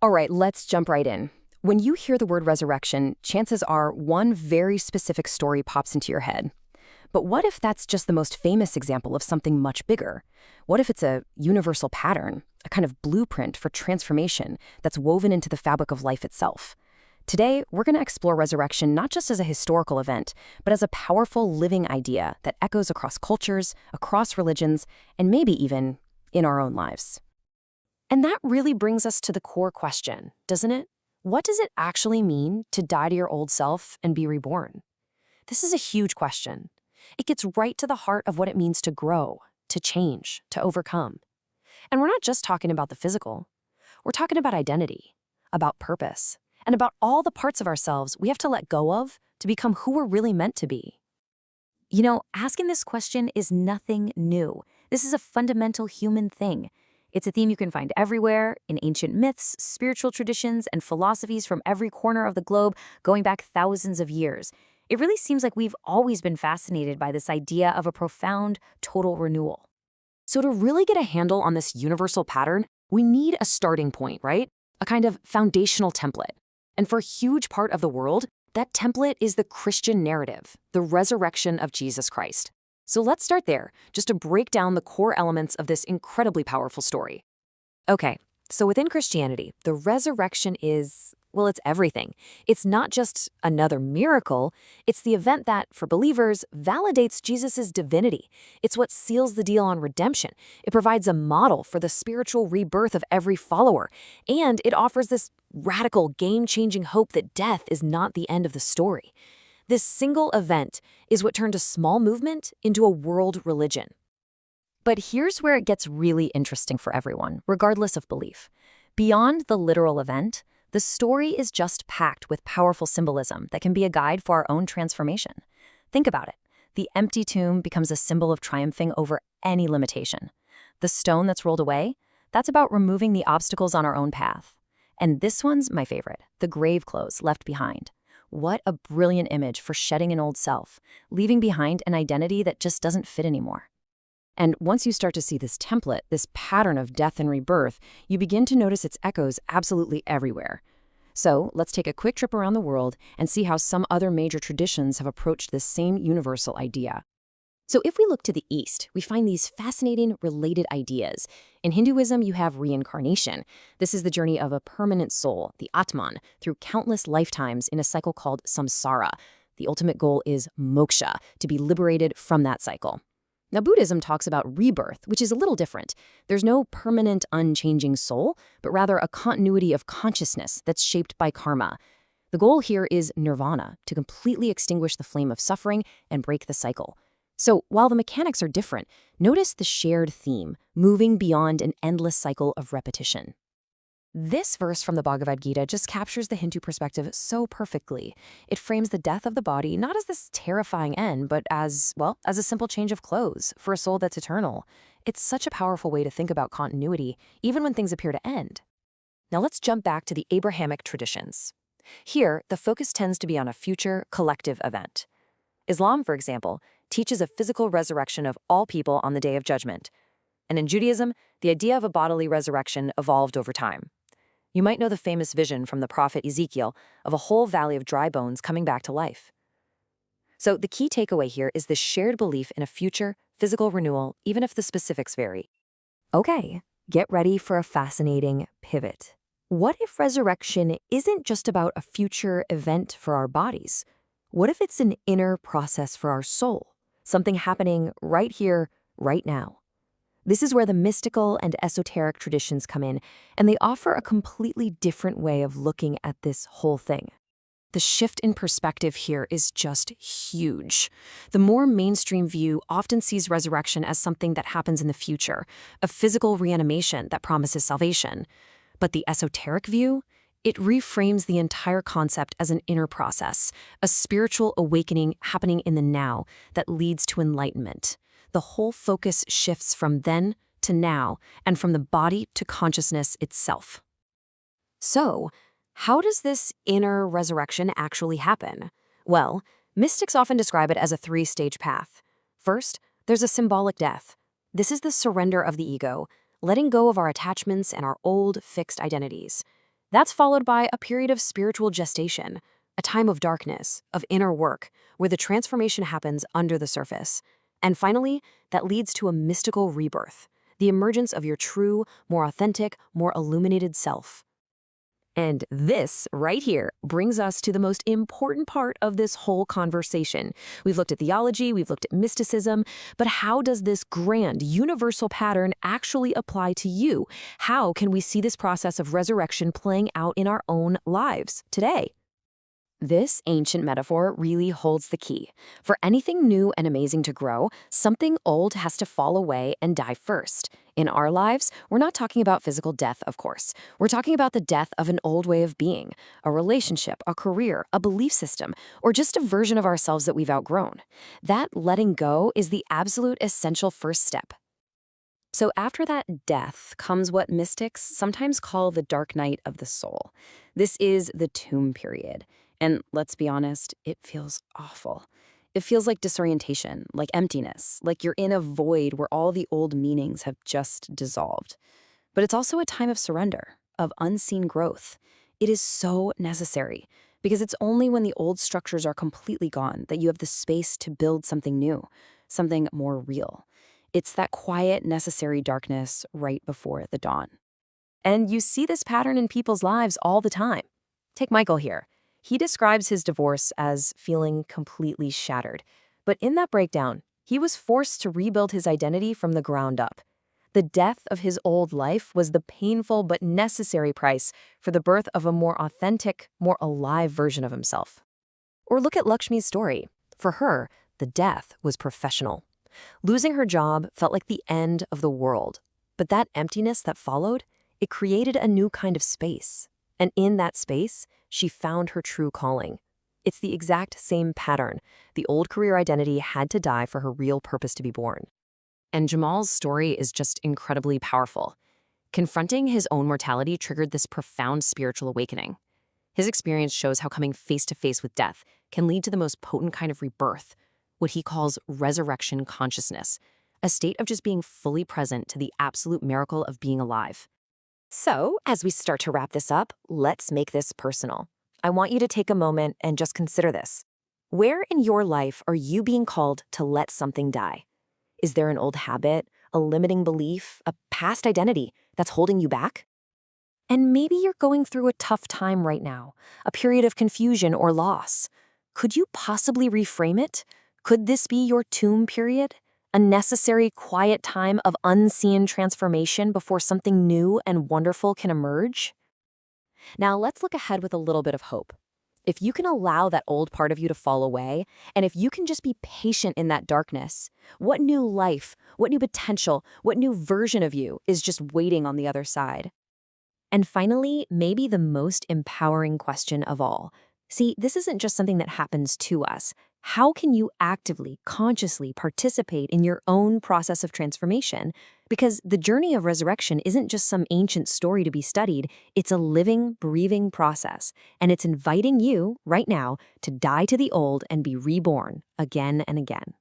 All right, let's jump right in. When you hear the word resurrection, chances are one very specific story pops into your head. But what if that's just the most famous example of something much bigger? What if it's a universal pattern, a kind of blueprint for transformation that's woven into the fabric of life itself? Today, we're going to explore resurrection not just as a historical event, but as a powerful living idea that echoes across cultures, across religions, and maybe even in our own lives. And that really brings us to the core question, doesn't it? What does it actually mean to die to your old self and be reborn? This is a huge question. It gets right to the heart of what it means to grow, to change, to overcome. And we're not just talking about the physical. We're talking about identity, about purpose, and about all the parts of ourselves we have to let go of to become who we're really meant to be. You know, asking this question is nothing new. This is a fundamental human thing. It's a theme you can find everywhere, in ancient myths, spiritual traditions, and philosophies from every corner of the globe, going back thousands of years. It really seems like we've always been fascinated by this idea of a profound, total renewal. So to really get a handle on this universal pattern, we need a starting point, right? A kind of foundational template. And for a huge part of the world, that template is the Christian narrative, the resurrection of Jesus Christ. So let's start there, just to break down the core elements of this incredibly powerful story. Okay, so within Christianity, the resurrection is, well, it's everything. It's not just another miracle, it's the event that, for believers, validates Jesus' divinity. It's what seals the deal on redemption. It provides a model for the spiritual rebirth of every follower, and it offers this radical, game-changing hope that death is not the end of the story. This single event is what turned a small movement into a world religion. But here's where it gets really interesting for everyone, regardless of belief. Beyond the literal event, the story is just packed with powerful symbolism that can be a guide for our own transformation. Think about it. The empty tomb becomes a symbol of triumphing over any limitation. The stone that's rolled away, that's about removing the obstacles on our own path. And this one's my favorite, the grave clothes left behind. What a brilliant image for shedding an old self, leaving behind an identity that just doesn't fit anymore. And once you start to see this template, this pattern of death and rebirth, you begin to notice its echoes absolutely everywhere. So let's take a quick trip around the world and see how some other major traditions have approached this same universal idea. So if we look to the East, we find these fascinating related ideas. In Hinduism, you have reincarnation. This is the journey of a permanent soul, the Atman, through countless lifetimes in a cycle called samsara. The ultimate goal is moksha, to be liberated from that cycle. Now, Buddhism talks about rebirth, which is a little different. There's no permanent, unchanging soul, but rather a continuity of consciousness that's shaped by karma. The goal here is nirvana, to completely extinguish the flame of suffering and break the cycle. So while the mechanics are different, notice the shared theme, moving beyond an endless cycle of repetition. This verse from the Bhagavad Gita just captures the Hindu perspective so perfectly. It frames the death of the body not as this terrifying end, but as a simple change of clothes for a soul that's eternal. It's such a powerful way to think about continuity, even when things appear to end. Now let's jump back to the Abrahamic traditions. Here, the focus tends to be on a future collective event. Islam, for example, teaches a physical resurrection of all people on the Day of Judgment. And in Judaism, the idea of a bodily resurrection evolved over time. You might know the famous vision from the prophet Ezekiel of a whole valley of dry bones coming back to life. So the key takeaway here is this shared belief in a future physical renewal, even if the specifics vary. Okay, get ready for a fascinating pivot. What if resurrection isn't just about a future event for our bodies? What if it's an inner process for our soul? Something happening right here, right now. This is where the mystical and esoteric traditions come in, and they offer a completely different way of looking at this whole thing. The shift in perspective here is just huge. The more mainstream view often sees resurrection as something that happens in the future, a physical reanimation that promises salvation. But the esoteric view, it reframes the entire concept as an inner process, a spiritual awakening happening in the now that leads to enlightenment. The whole focus shifts from then to now and from the body to consciousness itself. So, how does this inner resurrection actually happen? Well, mystics often describe it as a three-stage path. First, there's a symbolic death. This is the surrender of the ego, letting go of our attachments and our old, fixed identities. That's followed by a period of spiritual gestation, a time of darkness, of inner work, where the transformation happens under the surface. And finally, that leads to a mystical rebirth, the emergence of your true, more authentic, more illuminated self. And this right here brings us to the most important part of this whole conversation. We've looked at theology, we've looked at mysticism, but how does this grand, universal pattern actually apply to you? How can we see this process of resurrection playing out in our own lives today? This ancient metaphor really holds the key. For anything new and amazing to grow, something old has to fall away and die first. In our lives, we're not talking about physical death, of course. We're talking about the death of an old way of being, a relationship, a career, a belief system, or just a version of ourselves that we've outgrown. That letting go is the absolute essential first step. So after that death comes what mystics sometimes call the dark night of the soul. This is the tomb period. And let's be honest, it feels awful. It feels like disorientation, like emptiness, like you're in a void where all the old meanings have just dissolved. But it's also a time of surrender, of unseen growth. It is so necessary because it's only when the old structures are completely gone that you have the space to build something new, something more real. It's that quiet, necessary darkness right before the dawn. And you see this pattern in people's lives all the time. Take Michael here. He describes his divorce as feeling completely shattered. But in that breakdown, he was forced to rebuild his identity from the ground up. The death of his old life was the painful but necessary price for the birth of a more authentic, more alive version of himself. Or look at Lakshmi's story. For her, the death was professional. Losing her job felt like the end of the world. But that emptiness that followed, it created a new kind of space. And in that space, she found her true calling. It's the exact same pattern. The old career identity had to die for her real purpose to be born. And Jamal's story is just incredibly powerful. Confronting his own mortality triggered this profound spiritual awakening. His experience shows how coming face to face with death can lead to the most potent kind of rebirth, what he calls resurrection consciousness, a state of just being fully present to the absolute miracle of being alive. So, as we start to wrap this up, let's make this personal. I want you to take a moment and just consider this. Where in your life are you being called to let something die? Is there an old habit, a limiting belief, a past identity that's holding you back? And maybe you're going through a tough time right now, a period of confusion or loss. Could you possibly reframe it? Could this be your tomb period? A necessary quiet time of unseen transformation before something new and wonderful can emerge? Now let's look ahead with a little bit of hope. If you can allow that old part of you to fall away, and if you can just be patient in that darkness, what new life, what new potential, what new version of you is just waiting on the other side? And finally, maybe the most empowering question of all. See, this isn't just something that happens to us. How can you actively, consciously participate in your own process of transformation? Because the journey of resurrection isn't just some ancient story to be studied, it's a living, breathing process. And it's inviting you, right now, to die to the old and be reborn again and again.